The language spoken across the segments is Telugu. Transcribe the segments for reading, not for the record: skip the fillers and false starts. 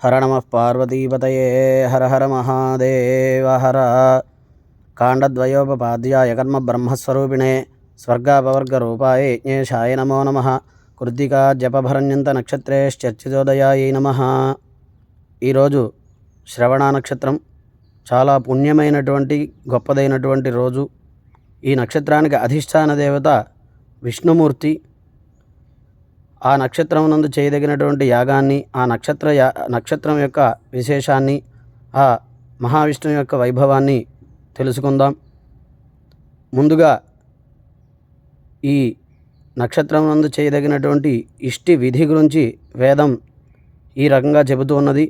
హర నమః పార్వతీపతయే హర హర మహాదేవ హర. కాండద్వయోపపాద్యాయ కర్మ బ్రహ్మస్వరూపిణే స్వర్గాపవర్గరూపాయ యజ్ఞేశాయ నమో నమః. కృత్తికా జపభరణ్యంత నక్షత్రేశ్చర్చితోదయాయ నమః. ఈరోజు శ్రవణ నక్షత్రం చాలా పుణ్యమైనటువంటి గొప్పదైనటువంటి రోజు. ఈ నక్షత్రానికి అధిష్టాన దేవత విష్ణుమూర్తి. ఆ నక్షత్రం నందు చేయదగినటువంటి యాగాన్ని, ఆ నక్షత్రం యొక్క విశేషాన్ని, ఆ మహావిష్ణువు యొక్క వైభవాన్ని తెలుసుకుందాం. ముందుగా ఈ నక్షత్రం నందు చేయదగినటువంటి ఇష్టి విధి గురించి వేదం ఈ రకంగా చెబుతూ ఉన్నది.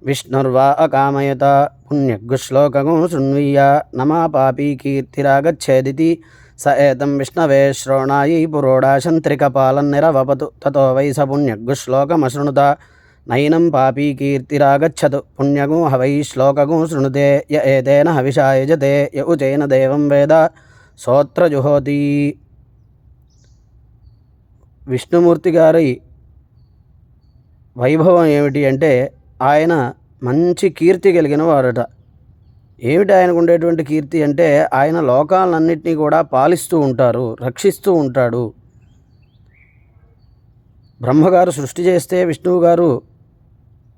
విష్ణుర్వా అకామయత పుణ్యగ్శ్లోకం శృణ్వీయ నమా పాపీ కీర్తిరాగచ్ఛేదితి స ఏతం విష్ణవే శ్రోణాయీ పురోడాశంత్రికపాలన్నిరవపతు తతో వై స పుణ్యగ్శ్లోకమశృణుత నైనం పాపీ కీర్తిరాగచ్చతు పుణ్యగో హవై శ్లోకగో శృణుతే య ఏతేన హవిషా యజతే య ఉచైన దేవం వేద సోత్ర జుహోతి. విష్ణుమూర్తి గారి వైభవం ఏమిటి అంటే ఆయన మంచి కీర్తి కలిగిన వారట. ఏమిటి ఆయనకు ఉండేటువంటి కీర్తి అంటే ఆయన లోకాలన్నింటినీ కూడా పాలిస్తూ ఉంటారు, రక్షిస్తూ ఉంటాడు. బ్రహ్మగారు సృష్టి చేస్తే విష్ణువు గారు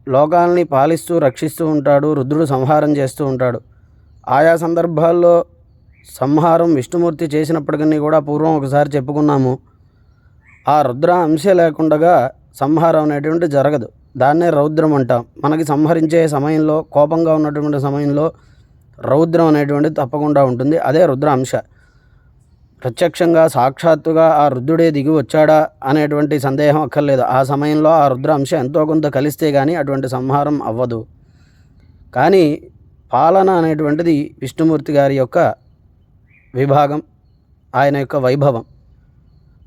లోకాలని పాలిస్తూ రక్షిస్తూ ఉంటాడు, రుద్రుడు సంహారం చేస్తూ ఉంటాడు. ఆయా సందర్భాల్లో సంహారం విష్ణుమూర్తి చేసినప్పటికీ కూడా పూర్వం ఒకసారి చెప్పుకున్నాము, ఆ రుద్ర అంశ లేకుండా సంహారం అనేటువంటి జరగదు. దాన్నే రౌద్రం అంటాం. మనకి సంహరించే సమయంలో, కోపంగా ఉన్నటువంటి సమయంలో రౌద్రం అనేటువంటిది తప్పకుండా ఉంటుంది. అదే రుద్ర అంశ. ప్రత్యక్షంగా సాక్షాత్తుగా ఆ రుద్రుడే దిగి వచ్చాడా అనేటువంటి సందేహం అక్కర్లేదు. ఆ సమయంలో ఆ రుద్ర అంశ ఎంతో కొంత కలిస్తే కానీ అటువంటి సంహారం అవ్వదు. కానీ పాలన అనేటువంటిది విష్ణుమూర్తి గారి యొక్క విభాగం, ఆయన యొక్క వైభవం.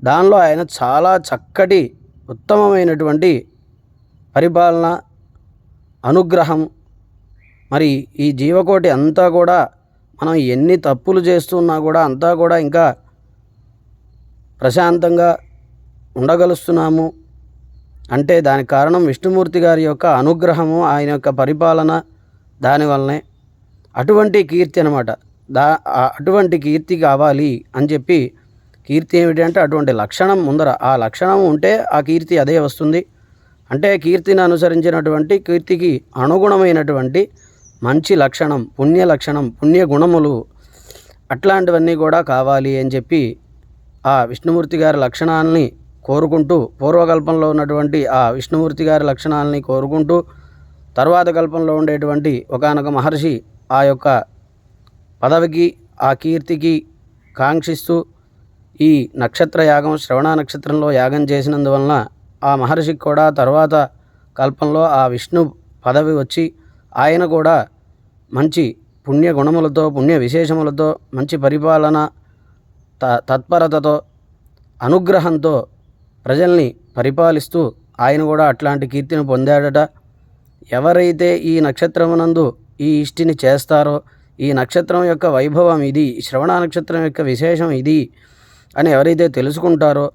దానిలో ఆయన చాలా చక్కటి ఉత్తమమైనటువంటి పరిపాలన, అనుగ్రహం. మరి ఈ జీవకోటి అంతా కూడా మనం ఎన్ని తప్పులు చేస్తున్నా కూడా అంతా కూడా ఇంకా ప్రశాంతంగా ఉండగలుస్తున్నాము అంటే దానికి కారణం విష్ణుమూర్తి గారి యొక్క అనుగ్రహము, ఆయన యొక్క పరిపాలన. దానివల్లనే అటువంటి కీర్తి అనమాట. అటువంటి కీర్తి కావాలి అని చెప్పి, కీర్తి ఏమిటి అంటే అటువంటి లక్షణం ముందర, ఆ లక్షణం ఉంటే ఆ కీర్తి అదే వస్తుంది. అంటే కీర్తిని అనుసరించినటువంటి, కీర్తికి అనుగుణమైనటువంటి మంచి లక్షణం, పుణ్య లక్షణం, పుణ్య గుణములు అట్లాంటివన్నీ కూడా కావాలి అని చెప్పి ఆ విష్ణుమూర్తి గారి లక్షణాలని కోరుకుంటూ, పూర్వకల్పంలో ఉన్నటువంటి ఆ విష్ణుమూర్తి గారి లక్షణాలని కోరుకుంటూ, తర్వాత కల్పంలో ఉండేటువంటి ఒకానొక మహర్షి ఆ యొక్క పదవికి, ఆ కీర్తికి కాంక్షిస్తూ ఈ నక్షత్ర యాగం, శ్రవణ నక్షత్రంలో యాగం చేసినందువలన ఆ మహర్షికి కూడా తర్వాత కల్పంలో ఆ విష్ణు పదవి వచ్చి ఆయన కూడా మంచి పుణ్య గుణములతో, పుణ్య విశేషములతో, మంచి పరిపాలన, తత్పరతతో, అనుగ్రహంతో ప్రజల్ని పరిపాలిస్తూ ఆయన కూడా అట్లాంటి కీర్తిని పొందాడట. ఎవరైతే ఈ నక్షత్రమునందు ఈ ఇష్టిని చేస్తారో, ఈ నక్షత్రం యొక్క వైభవం ఇది, శ్రవణ నక్షత్రం యొక్క విశేషం ఇది అని ఎవరైతే తెలుసుకుంటారో,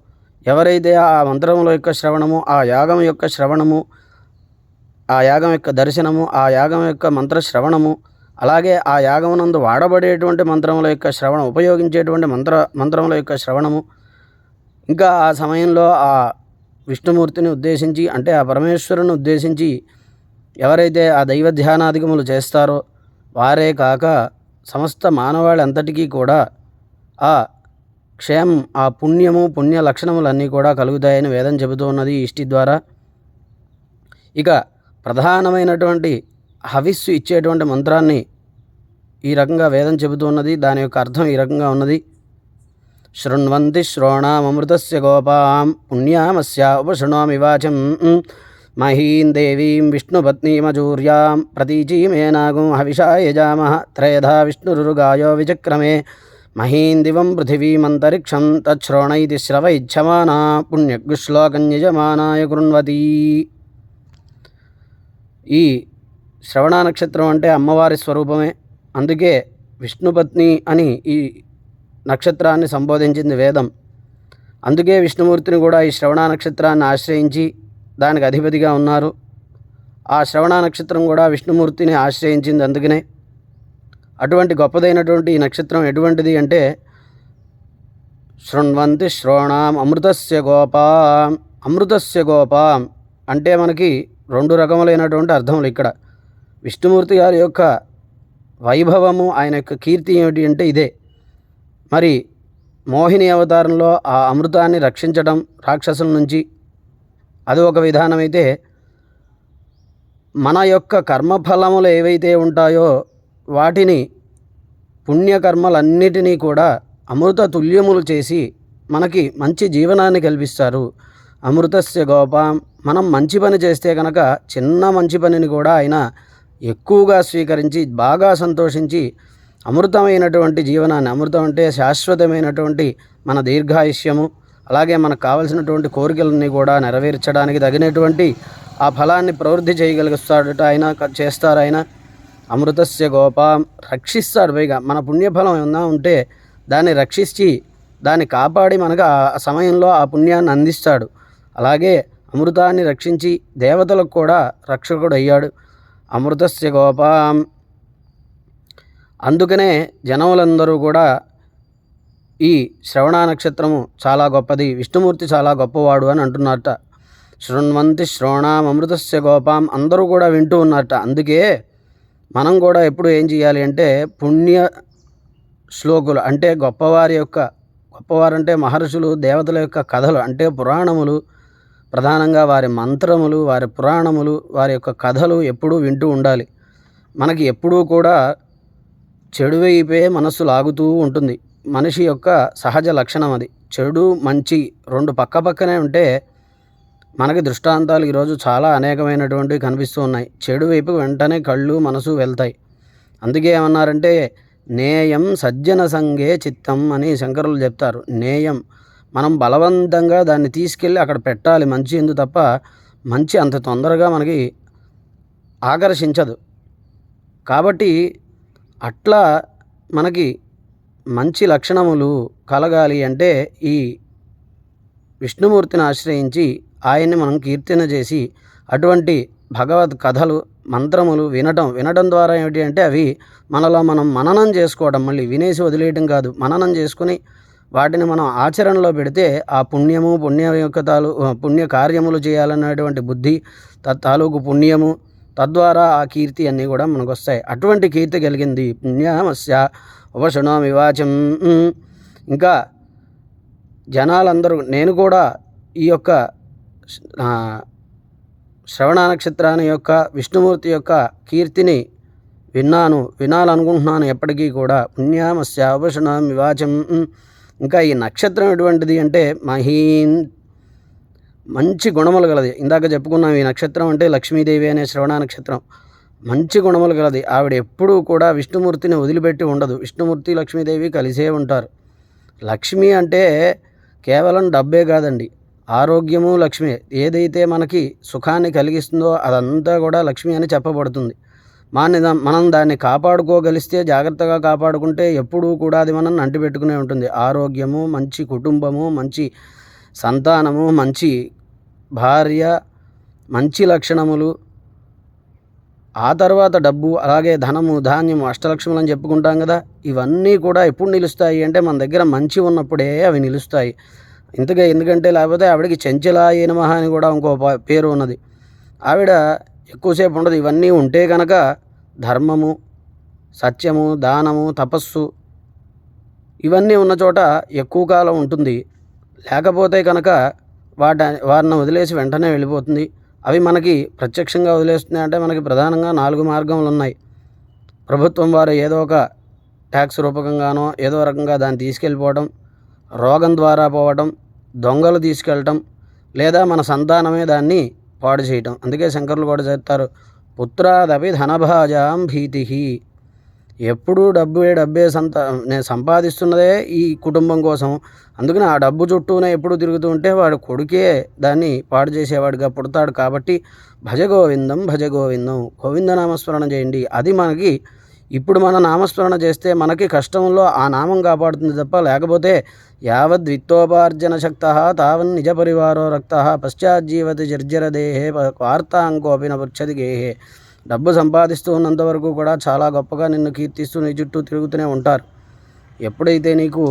ఎవరైతే ఆ మంత్రముల యొక్క శ్రవణము, ఆ యాగం యొక్క శ్రవణము, ఆ యాగం యొక్క దర్శనము, ఆ యాగం యొక్క మంత్ర శ్రవణము, అలాగే ఆ యాగమునందు వాడబడేటువంటి మంత్రముల యొక్క శ్రవణం, ఉపయోగించేటువంటి మంత్రముల యొక్క శ్రవణము, ఇంకా ఆ సమయంలో ఆ విష్ణుమూర్తిని ఉద్దేశించి, అంటే ఆ పరమేశ్వరుని ఉద్దేశించి ఎవరైతే ఆ దైవ ధ్యానాధికములు చేస్తారో వారే కాక సమస్త మానవాళి కూడా ఆ క్షేమం, ఆ పుణ్యము, పుణ్య లక్షణములన్నీ కూడా కలుగుతాయని వేదం చెబుతూ ఉన్నది ఈ ఇష్టి ద్వారా. ఇక ప్రధానమైనటువంటి హవిస్సు ఇచ్చేటువంటి మంత్రాన్ని ఈ రకంగా వేదం చెబుతూ ఉన్నది. దాని యొక్క అర్థం ఈ రకంగా ఉన్నది. శృణ్వంతి శ్రోణామృతస్య గోపాం పుణ్యామస్య ఉపశృణోమి వాచం మహీం దేవీం విష్ణుపత్నీమజూర్యాం ప్రతీచీమేనాగం హవిషా యజామః త్రయధా విష్ణురుగాయో విచక్రమే మహీం దివం పృథివీమంతరిక్షం తచ్శ్రోణైతి శ్రవైచ్ఛమానా పుణ్యగ్శ్లోకం యజమానాయ కృణ్వతి. ఈ శ్రవణ నక్షత్రం అంటే అమ్మవారి స్వరూపమే. అందుకే విష్ణుపత్ని అని ఈ నక్షత్రాన్ని సంబోధించింది వేదం. అందుకే విష్ణుమూర్తిని కూడా ఈ శ్రవణ నక్షత్రాన్ని ఆశ్రయించి దానికి అధిపతిగా ఉన్నారు. ఆ శ్రవణ నక్షత్రం కూడా విష్ణుమూర్తిని ఆశ్రయించింది. అందుకనే అటువంటి గొప్పదైనటువంటి ఈ నక్షత్రం ఎటువంటిది అంటే శృణ్వంతి శ్రోణాం అమృతస్య గోపాం. అమృతస్య గోపాం అంటే మనకి రెండు రకములైనటువంటి అర్థములు. ఇక్కడ విష్ణుమూర్తి గారి యొక్క వైభవము, ఆయన యొక్క కీర్తి ఏమిటి అంటే ఇదే. మరి మోహిని అవతారంలో ఆ అమృతాన్ని రక్షించడం రాక్షసుల నుంచి, అది ఒక విధానమైతే, మన యొక్క కర్మఫలములు ఏవైతే ఉంటాయో వాటిని పుణ్యకర్మలన్నిటినీ కూడా అమృత తుల్యములు చేసి మనకి మంచి జీవనాన్ని కల్పిస్తారు. అమృతస్య గోపాం. మనం మంచి పని చేస్తే కనుక చిన్న మంచి పనిని కూడా ఆయన ఎక్కువగా స్వీకరించి బాగా సంతోషించి అమృతమైనటువంటి జీవనాన్ని, అమృతం అంటే శాశ్వతమైనటువంటి మన దీర్ఘాయుష్యము, అలాగే మనకు కావలసినటువంటి కోరికలన్నీ కూడా నెరవేర్చడానికి తగినటువంటి ఆ ఫలాన్ని ప్రవృద్ధి చేయగలుగుతాడట ఆయన, చేస్తారు ఆయన. అమృతస్య గోపాం. రక్షిస్తాడు. పైగా మన పుణ్యఫలం ఏమన్నా ఉంటే దాన్ని రక్షించి దాన్ని కాపాడి మనకు ఆ సమయంలో ఆ పుణ్యాన్ని అందిస్తాడు. అలాగే అమృతాన్ని రక్షించి దేవతలకు కూడా రక్షకుడు అయ్యాడు. అమృతస్య గోపాం. అందుకనే జనములందరూ కూడా ఈ శ్రవణ నక్షత్రము చాలా గొప్పది, విష్ణుమూర్తి చాలా గొప్పవాడు అని అంటున్నారట. శృణ్వంతి శ్రోణాం అమృతస్య గోపాం. అందరూ కూడా వింటూ ఉన్నారట. అందుకే మనం కూడా ఎప్పుడు ఏం చేయాలి అంటే పుణ్య శ్లోకులు అంటే గొప్పవారంటే మహర్షులు, దేవతల యొక్క కథలు అంటే పురాణములు, ప్రధానంగా వారి మంత్రములు, వారి పురాణములు, వారి యొక్క కథలు ఎప్పుడూ వింటూ ఉండాలి. మనకి ఎప్పుడూ కూడా చెడు వైపే మనస్సు లాగుతూ ఉంటుంది. మనిషి యొక్క సహజ లక్షణం అది. చెడు మంచి రెండు పక్కనే ఉంటే మనకి దృష్టాంతాలు ఈరోజు చాలా అనేకమైనటువంటివి కనిపిస్తూ ఉన్నాయి. చెడు వైపు వెంటనే కళ్ళు మనసు వెళ్తాయి. అందుకే ఏమన్నారంటే నేయం సజ్జన సంగే చిత్తం అని శంకరులు చెప్తారు. నేయం మనం బలవంతంగా దాన్ని తీసుకెళ్ళి అక్కడ పెట్టాలి మంచి ఎందు, తప్ప మంచి అంత తొందరగా మనకి ఆకర్షించదు. కాబట్టి అట్లా మనకి మంచి లక్షణములు కలగాలి అంటే ఈ విష్ణుమూర్తిని ఆశ్రయించి ఆయన్ని మనం కీర్తన చేసి అటువంటి భగవత్ కథలు మంత్రములు వినడం ద్వారా ఏమిటి అంటే అవి మనలో మనం మననం చేసుకోవడం, మళ్ళీ వినేసి వదిలేయడం కాదు, మననం చేసుకుని వాటిని మనం ఆచరణలో పెడితే ఆ పుణ్య కార్యములు చేయాలనేటువంటి బుద్ధి, తాలూకు పుణ్యము, తద్వారా ఆ కీర్తి అన్నీ కూడా మనకు వస్తాయి. అటువంటి కీర్తి కలిగింది పుణ్యామస్య ఉపశుణామి వాచం. ఇంకా జనాలందరూ, నేను కూడా ఈ యొక్క శ్రవణ నక్షత్రాన్ని యొక్క విష్ణుమూర్తి యొక్క కీర్తిని వినాలనుకుంటున్నాను ఎప్పటికీ కూడా. పుణ్యామస్య ఉపశుణామి వాచం. ఇంకా ఈ నక్షత్రం ఎటువంటిది అంటే మంచి గుణములు గలది. ఇందాక చెప్పుకున్నాం ఈ నక్షత్రం అంటే లక్ష్మీదేవి అనే శ్రవణ నక్షత్రం మంచి గుణములు గలది. ఆవిడ ఎప్పుడూ కూడా విష్ణుమూర్తిని వదిలిపెట్టి ఉండదు. విష్ణుమూర్తి లక్ష్మీదేవి కలిసే ఉంటారు. లక్ష్మి అంటే కేవలం డబ్బే కాదండి, ఆరోగ్యము లక్ష్మి. ఏదైతే మనకి సుఖాన్ని కలిగిస్తుందో అదంతా కూడా లక్ష్మి అని చెప్పబడుతుంది. మనం దాన్ని కాపాడుకోగలిస్తే, జాగ్రత్తగా కాపాడుకుంటే ఎప్పుడూ కూడా అది మనం అంటిపెట్టుకునే ఉంటుంది. ఆరోగ్యము, మంచి కుటుంబము, మంచి సంతానము, మంచి భార్య, మంచి లక్షణములు, ఆ తర్వాత డబ్బు, అలాగే ధనము, ధాన్యము, అష్టలక్ష్ములు అని చెప్పుకుంటాం కదా. ఇవన్నీ కూడా ఎప్పుడు నిలుస్తాయి అంటే మన దగ్గర మంచి ఉన్నప్పుడే అవి నిలుస్తాయి. ఎందుకంటే లేకపోతే ఆవిడకి చెంచలాయ నమః అని కూడా ఇంకో పేరు ఉన్నది. ఆవిడ ఎక్కువసేపు ఉండదు. ఇవన్నీ ఉంటే కనుక ధర్మము, సత్యము, దానము, తపస్సు ఇవన్నీ ఉన్న చోట ఎక్కువ కాలం ఉంటుంది. లేకపోతే కనుక వారిని వదిలేసి వెంటనే వెళ్ళిపోతుంది. అవి మనకి ప్రత్యక్షంగా వదిలేస్తున్నాయి అంటే మనకి ప్రధానంగా 4 మార్గములు ఉన్నాయి. ప్రభుత్వం వారు ఏదో ఒక ట్యాక్స్ రూపకంగానో ఏదో రకంగా దాన్ని తీసుకెళ్ళిపోవడం, రోగం ద్వారా పోవడం, దొంగలు తీసుకెళ్ళటం, లేదా మన సంతానమే దాన్ని పాడు చేయటం. అందుకే శంకరులు కూడా చెప్తారు, పుత్రాదపి ధనభాజాం భీతి. ఎప్పుడూ డబ్బే నేను సంపాదిస్తున్నదే ఈ కుటుంబం కోసం. అందుకని ఆ డబ్బు చుట్టూనే ఎప్పుడు తిరుగుతూ ఉంటే వాడు కొడుకే దాన్ని పాడు చేసేవాడిగా పుడతాడు. కాబట్టి భజ గోవిందం గోవింద నామస్మరణ చేయండి. అది మనకి ఇప్పుడు మన నామస్మరణ చేస్తే మనకి కష్టంలో ఆ నామం కాపాడుతుంది తప్ప, లేకపోతే యావద్విత్తోపార్జనశక్తః తావన్నిజ పరివారో రక్తః పశ్చాజ్జీవతి జర్జరదేహే వార్తాంకోపి న పృచ్చతి గేహే. డబ్బు సంపాదిస్తూ ఉన్నంత వరకు కూడా చాలా గొప్పగా నిన్ను కీర్తిస్తూ నీ చుట్టూ తిరుగుతూనే ఉంటారు. ఎప్పుడైతే నీకు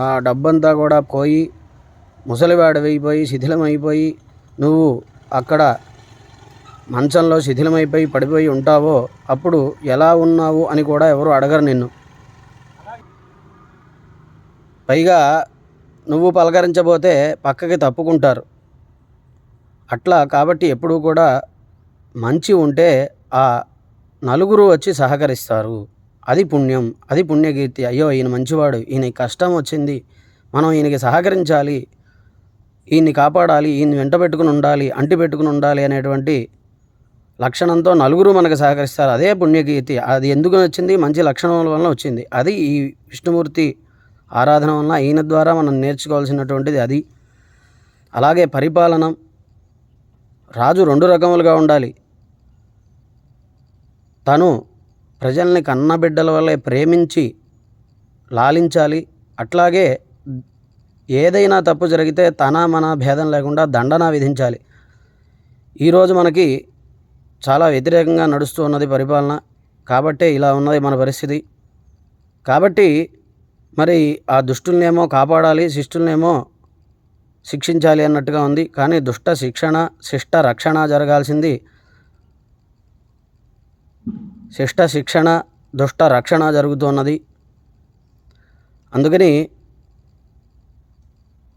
ఆ డబ్బంతా కూడా పోయి ముసలివాడవైపోయి శిథిలమైపోయి నువ్వు అక్కడ మంచంలో శిథిలమైపోయి పడిపోయి ఉంటావో అప్పుడు ఎలా ఉన్నావు అని కూడా ఎవరు అడగరు నిన్ను. పైగా నువ్వు పలకరించబోతే పక్కకి తప్పుకుంటారు. అట్లా కాబట్టి ఎప్పుడూ కూడా మంచి ఉంటే ఆ నలుగురు వచ్చి సహకరిస్తారు. అది పుణ్యం, అది పుణ్యకీర్తి. అయ్యో ఈయన మంచివాడు, ఈయన కష్టం వచ్చింది, మనం ఈయనకి సహకరించాలి, ఈయన్ని కాపాడాలి, ఈయన్ని వెంట పెట్టుకుని ఉండాలి, అంటి పెట్టుకుని ఉండాలి అనేటువంటి లక్షణంతో నలుగురు మనకు సహకరిస్తారు. అదే పుణ్యకీర్తి. అది ఎందుకు వచ్చింది? మంచి లక్షణముల వలన వచ్చింది. అది ఈ విష్ణుమూర్తి ఆరాధన వలన ఈయన ద్వారా మనం నేర్చుకోవాల్సినటువంటిది అది. అలాగే పరిపాలన, రాజు రెండు రకములుగా ఉండాలి. తను ప్రజల్ని కన్నబిడ్డల వల్లే ప్రేమించి లాలించాలి. అట్లాగే ఏదైనా తప్పు జరిగితే తన మన భేదం లేకుండా దండన విధించాలి. ఈరోజు మనకి చాలా వ్యతిరేకంగా నడుస్తూ ఉన్నది పరిపాలన. కాబట్టే ఇలా ఉన్నది మన పరిస్థితి. కాబట్టి మరి ఆ దుష్టులనేమో కాపాడాలి, శిష్టులనేమో శిక్షించాలి అన్నట్టుగా ఉంది. కానీ దుష్ట శిక్షణ, శిష్ట రక్షణ జరగాల్సింది శిష్ట శిక్షణ, దుష్ట రక్షణ జరుగుతున్నది. అందుకని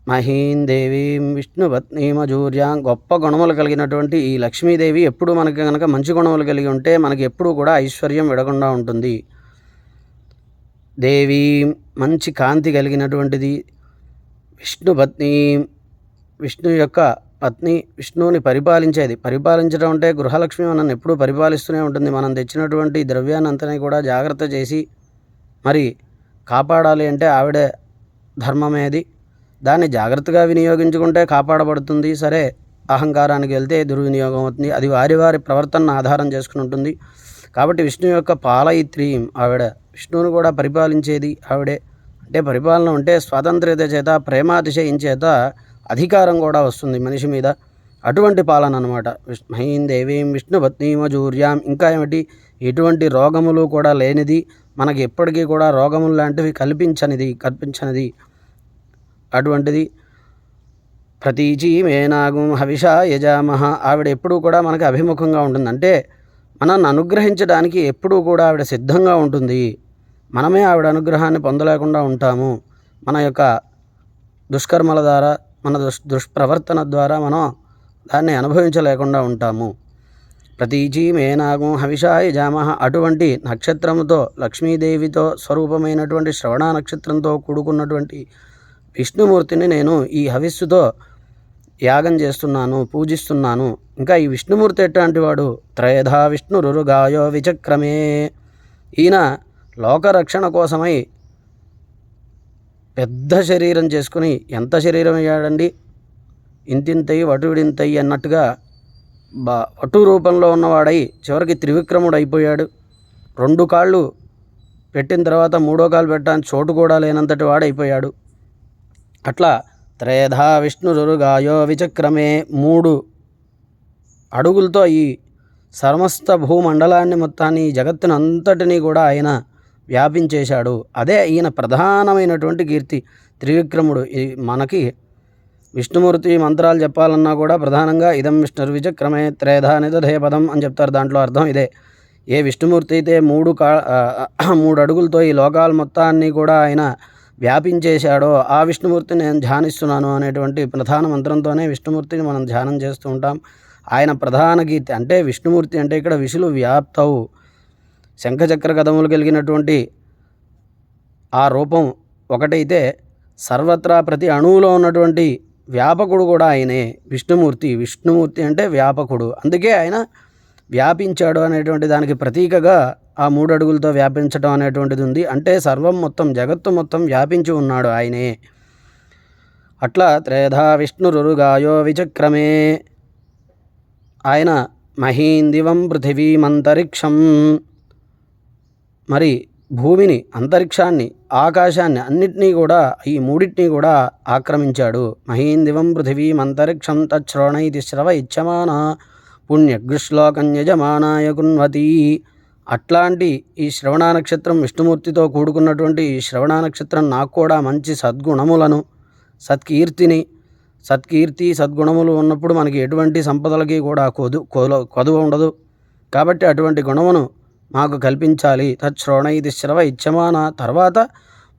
మహీం దేవీం విష్ణుపత్నీమజూర్యాం, గొప్ప గుణములు కలిగినటువంటి ఈ లక్ష్మీదేవి ఎప్పుడు మనకి కనుక మంచి గుణములు కలిగి ఉంటే మనకి ఎప్పుడు కూడా ఐశ్వర్యం విడకుండా ఉంటుంది. దేవీ మంచి కాంతి కలిగినటువంటిది. విష్ణుపత్ని, విష్ణు యొక్క పత్ని, విష్ణువుని పరిపాలించేది. పరిపాలించడం అంటే గృహలక్ష్మి మనల్ని ఎప్పుడూ పరిపాలిస్తూనే ఉంటుంది. మనం తెచ్చినటువంటి ద్రవ్యాన్ని అంతని కూడా జాగ్రత్త చేసి మరి కాపాడాలి అంటే ఆవిడే ధర్మమేది. దాన్ని జాగ్రత్తగా వినియోగించుకుంటే కాపాడబడుతుంది. సరే, అహంకారానికి వెళ్తే దుర్వినియోగం అవుతుంది. అది వారి వారి ప్రవర్తనను ఆధారం చేసుకుని ఉంటుంది. కాబట్టి విష్ణు యొక్క పాలయిత్రీం ఆవిడ, విష్ణువుని కూడా పరిపాలించేది ఆవిడే. అంటే పరిపాలన ఉంటే స్వాతంత్ర్యత చేత, ప్రేమాతిశయం చేత అధికారం కూడా వస్తుంది మనిషి మీద. అటువంటి పాలన అనమాట. మహీం దేవీం విష్ణుపత్నీమజూర్యాం. ఇంకా ఏమిటి? ఎటువంటి రోగములు కూడా లేనిది, మనకి ఎప్పటికీ కూడా రోగములు లాంటివి కల్పించనిది అటువంటిది. ప్రతీచీ మేనాగం హవిషా యజామహ. ఆవిడ ఎప్పుడూ కూడా మనకి అభిముఖంగా ఉంటుంది. అంటే మనల్ని అనుగ్రహించడానికి ఎప్పుడూ కూడా ఆవిడ సిద్ధంగా ఉంటుంది. మనమే ఆవిడ అనుగ్రహాన్ని పొందలేకుండా ఉంటాము. మన యొక్క దుష్కర్మల ద్వారా, మన దుష్ప్రవర్తన ద్వారా మనం దాన్ని అనుభవించలేకుండా ఉంటాము. ప్రతీచీ మేనాగం హవిషా యజామహ. అటువంటి నక్షత్రముతో, లక్ష్మీదేవితో స్వరూపమైనటువంటి శ్రవణ నక్షత్రంతో కూడుకున్నటువంటి విష్ణుమూర్తిని నేను ఈ హవిస్సుతో యాగం చేస్తున్నాను, పూజిస్తున్నాను. ఇంకా ఈ విష్ణుమూర్తి ఎట్లాంటి వాడు? త్రయధా విష్ణురుగాయో విచక్రమే. ఈయన లోకరక్షణ కోసమై పెద్ద శరీరం చేసుకుని, ఎంత శరీరం అయ్యాడండి, ఇంతింతయి వటువిడింతయి అన్నట్టుగా వటు రూపంలో ఉన్నవాడై చివరికి త్రివిక్రముడు అయిపోయాడు. 2 కాళ్ళు పెట్టిన తర్వాత 3వ కాలు పెట్టడానికి చోటు కూడా లేనంతటి వాడైపోయాడు. అట్లా త్రయధా విష్ణురుగాయో విచక్రమే, 3 అడుగులతో ఈ సమస్త భూమండలాన్ని మొత్తాన్ని, ఈ జగత్తును అంతటినీ కూడా ఆయన వ్యాపించేశాడు. అదే ఈయన ప్రధానమైనటువంటి కీర్తి, త్రివిక్రముడు. మనకి విష్ణుమూర్తి మంత్రాలు చెప్పాలన్నా కూడా ప్రధానంగా ఇదం విష్ణుర్విచక్రమే త్రేధా నిదధే పదం అని చెప్తారు. దాంట్లో అర్థం ఇదే. ఏ విష్ణుమూర్తి అయితే 3 అడుగులతో ఈ లోకాల మొత్తాన్ని కూడా ఆయన వ్యాపించేశాడో ఆ విష్ణుమూర్తిని నేను ధ్యానిస్తున్నాను అనేటువంటి ప్రధాన మంత్రంతోనే విష్ణుమూర్తిని మనం ధ్యానం చేస్తూ ఉంటాం. ఆయన ప్రధాన కీర్తి. అంటే విష్ణుమూర్తి అంటే ఇక్కడ విషులు వ్యాప్తవు, శంఖచక్ర గదములు కలిగినటువంటి ఆ రూపం ఒకటైతే సర్వత్రా ప్రతి అణువులో ఉన్నటువంటి వ్యాపకుడు కూడా ఆయనే విష్ణుమూర్తి. విష్ణుమూర్తి అంటే వ్యాపకుడు. అందుకే ఆయన వ్యాపించాడు అనేటువంటి దానికి ప్రతీకగా ఆ 3 అడుగులతో వ్యాపించడం అనేటువంటిది ఉంది. అంటే సర్వం మొత్తం, జగత్తు మొత్తం వ్యాపించి ఉన్నాడు ఆయనే. అట్లా త్రేధా విష్ణురుగాయో విచక్రమే. ఆయన మహీందివం పృథివీమంతరిక్షం. మరి భూమిని, అంతరిక్షాన్ని, ఆకాశాన్ని అన్నిటినీ కూడా ఈ మూడింటినీ కూడా ఆక్రమించాడు. మహీందివం పృథివీం అంతరిక్షం తచ్శ్రవణైతి శ్రవ ఇచ్చమాన పుణ్యగృశ్లోకం యజమానాయ కున్వతి. అట్లాంటి ఈ శ్రవణ నక్షత్రం, విష్ణుమూర్తితో కూడుకున్నటువంటి ఈ శ్రవణ నక్షత్రం నాకు కూడా మంచి సద్గుణములను, సత్కీర్తి సద్గుణములు ఉన్నప్పుడు మనకి ఎటువంటి సంపదలకి కూడా కొదువ ఉండదు. కాబట్టి అటువంటి గుణమును మాకు కల్పించాలి. తచ్శ్రవణైతి శ్రవ ఇచ్చమాన. తర్వాత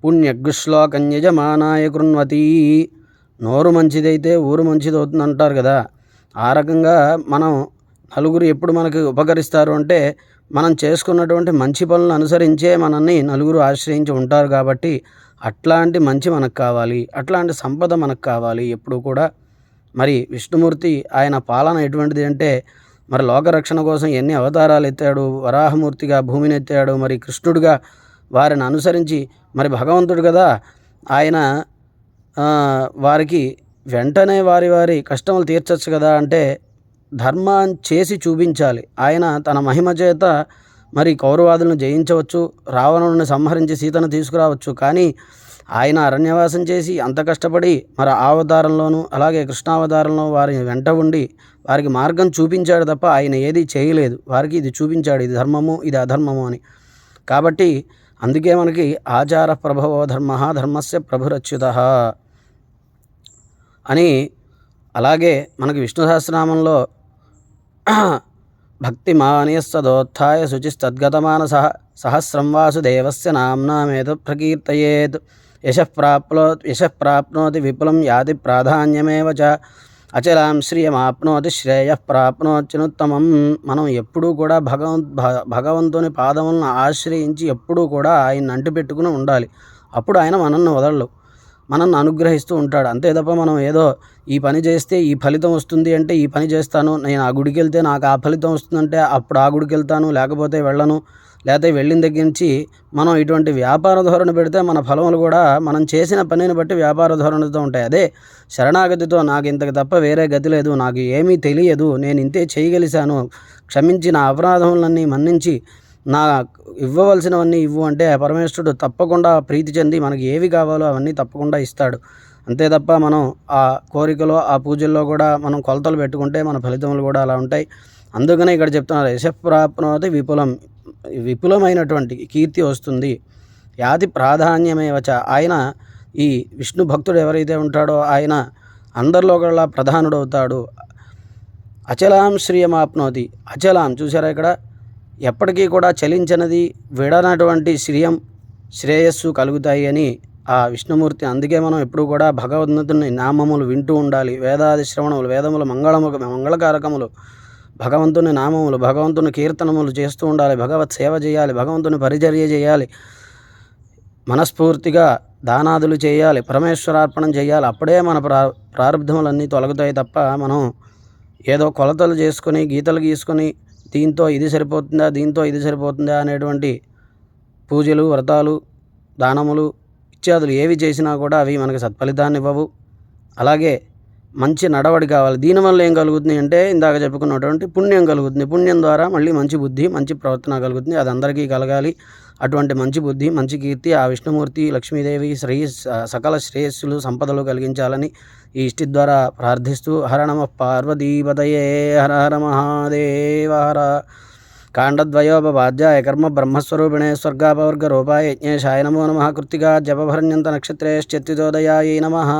పుణ్యగృశ్లోకం యజమానాయ కృణ్వతి. నోరు మంచిదైతే ఊరు మంచిది అవుతుంది అంటారు కదా. ఆ రకంగా మనం నలుగురు ఎప్పుడు మనకు ఉపకరిస్తారు అంటే మనం చేసుకున్నటువంటి మంచి పనులను అనుసరించే మనల్ని నలుగురు ఆశ్రయించి ఉంటారు. కాబట్టి అట్లాంటి మంచి మనకు కావాలి, అట్లాంటి సంపద మనకు కావాలి ఎప్పుడు కూడా. మరి విష్ణుమూర్తి ఆయన పాలన ఎటువంటిది అంటే మరి లోకరక్షణ కోసం ఎన్ని అవతారాలు ఎత్తాడు. వరాహమూర్తిగా భూమిని ఎత్తాడు, మరి కృష్ణుడిగా వారిని అనుసరించి, మరి భగవంతుడు కదా ఆయన వారికి వెంటనే వారి కష్టములు తీర్చచ్చు కదా. అంటే ధర్మం చేసి చూపించాలి. ఆయన తన మహిమ చేత మరి కౌరవాదులను జయించవచ్చు, రావణుడిని సంహరించి సీతను తీసుకురావచ్చు. కానీ ఆయన అరణ్యవాసం చేసి అంత కష్టపడి మరి ఆ అవతారంలోనూ అలాగే కృష్ణావతారంలో వారి వెంట ఉండి వారికి మార్గం చూపించాడు తప్ప ఆయన ఏది చేయలేదు. వారికి ఇది చూపించాడు, ఇది ధర్మము ఇది అధర్మము అని. కాబట్టి అందుకే మనకి ఆచార ప్రభవో ధర్మ ధర్మస్య ప్రభురచ్యుతః అని. అలాగే మనకి విష్ణు సహస్రనామంలో భక్తిమాన్యస్తదోత్థాయ శుచిస్తద్గతమానస సహస్రం వాసుదేవస్య నామ్నామేత ప్రకీర్తయేత్ యశఃప్రాప్నోతి విపులం యాతి ప్రాధాన్యమేవ చ అచలాం శ్రియమాప్నోతి శ్రేయః ప్రాప్నోత్యనుత్తమం. మనం ఎప్పుడూ కూడా భగవంతుని పాదములను ఆశ్రయించి ఎప్పుడూ కూడా ఆయన అంటిపెట్టుకుని ఉండాలి. అప్పుడు ఆయన మనల్ని వదలడు, మనల్ని అనుగ్రహిస్తూ ఉంటాడు. అంతే తప్ప మనం ఏదో ఈ పని చేస్తే ఈ ఫలితం వస్తుంది అంటే ఈ పని చేస్తాను, నేను ఆ గుడికి వెళ్తే నాకు ఆ ఫలితం వస్తుందంటే అప్పుడు ఆ గుడికి వెళ్తాను, లేకపోతే వెళ్ళను, లేకపోతే వెళ్ళిన దగ్గర నుంచి మనం ఇటువంటి వ్యాపార ధోరణి పెడితే మన ఫలములు కూడా మనం చేసిన పనిని బట్టి వ్యాపార ధోరణితో ఉంటాయి. అదే శరణాగతితో నాకు ఇంతకు తప్ప వేరే గతి లేదు, నాకు ఏమీ తెలియదు, నేను ఇంతే చేయగలిశాను, క్షమించి నా అపరాధములన్నీ మన్నించి నా ఇవ్వవలసినవన్నీ ఇవ్వు అంటే పరమేశ్వరుడు తప్పకుండా ప్రీతి చెంది మనకి ఏవి కావాలో అవన్నీ తప్పకుండా ఇస్తాడు. అంతే తప్ప మనం ఆ కోరికలో ఆ పూజల్లో కూడా మనం కొలతలు పెట్టుకుంటే మన ఫలితములు కూడా అలా ఉంటాయి. అందుకనే ఇక్కడ చెప్తున్నారు యశఃప్రాప్నోతి విపులమైనటువంటి కీర్తి వస్తుంది. యాతి ప్రాధాన్యమేవచ. ఆయన ఈ విష్ణు భక్తుడు ఎవరైతే ఉంటాడో ఆయన అందరిలో కూడా ప్రధానుడు అవుతాడు. అచలాం శ్రియమాప్నోతి. అచలాం చూసారా ఇక్కడ, ఎప్పటికీ కూడా చలించనది విడనటువంటి శ్రేయస్సు కలుగుతాయి అని ఆ విష్ణుమూర్తి. అందుకే మనం ఎప్పుడు కూడా భగవంతుని నామములు వింటూ ఉండాలి. వేదాది శ్రవణములు, వేదములు మంగళకారకములు, భగవంతుని నామములు, భగవంతుని కీర్తనములు చేస్తూ ఉండాలి. భగవత్ సేవ చేయాలి, భగవంతుని పరిచర్య చేయాలి, మనస్ఫూర్తిగా దానాదులు చేయాలి, పరమేశ్వరార్పణం చేయాలి. అప్పుడే మన ప్రారంధములన్నీ తొలగుతాయి తప్ప మనం ఏదో కొలతలు చేసుకొని గీతలు గీసుకొని దీంతో ఇది సరిపోతుందా అనేటువంటి పూజలు, వ్రతాలు, దానములు ఇత్యాదులు ఏవి చేసినా కూడా అవి మనకు సత్ఫలితాన్ని ఇవ్వవు. అలాగే మంచి నడవడి కావాలి. దీనివల్ల ఏం కలుగుతుంది అంటే ఇందాక చెప్పుకున్నటువంటి పుణ్యం కలుగుతుంది. పుణ్యం ద్వారా మళ్ళీ మంచి బుద్ధి, మంచి ప్రవర్తన కలుగుతుంది. అది అందరికీ కలగాలి. అటువంటి మంచి బుద్ధి, మంచి కీర్తి ఆ విష్ణుమూర్తి, లక్ష్మీదేవి సకల శ్రేయస్సులు, సంపదలు కలిగించాలని ఈ ఇష్టి ద్వారా ప్రార్థిస్తూ హర నమః పార్వతీపతయే హర హర మహాదేవ హర. కాండద్వయోపవాద్యాయ కర్మ బ్రహ్మస్వరూపిణే స్వర్గాపవర్గ రూపాయ యజ్ఞేశాయ నమో నమః. కృత్తికా జపభరణ్యంత నక్షత్రేశ్చత్యుతోదయాయ నమః.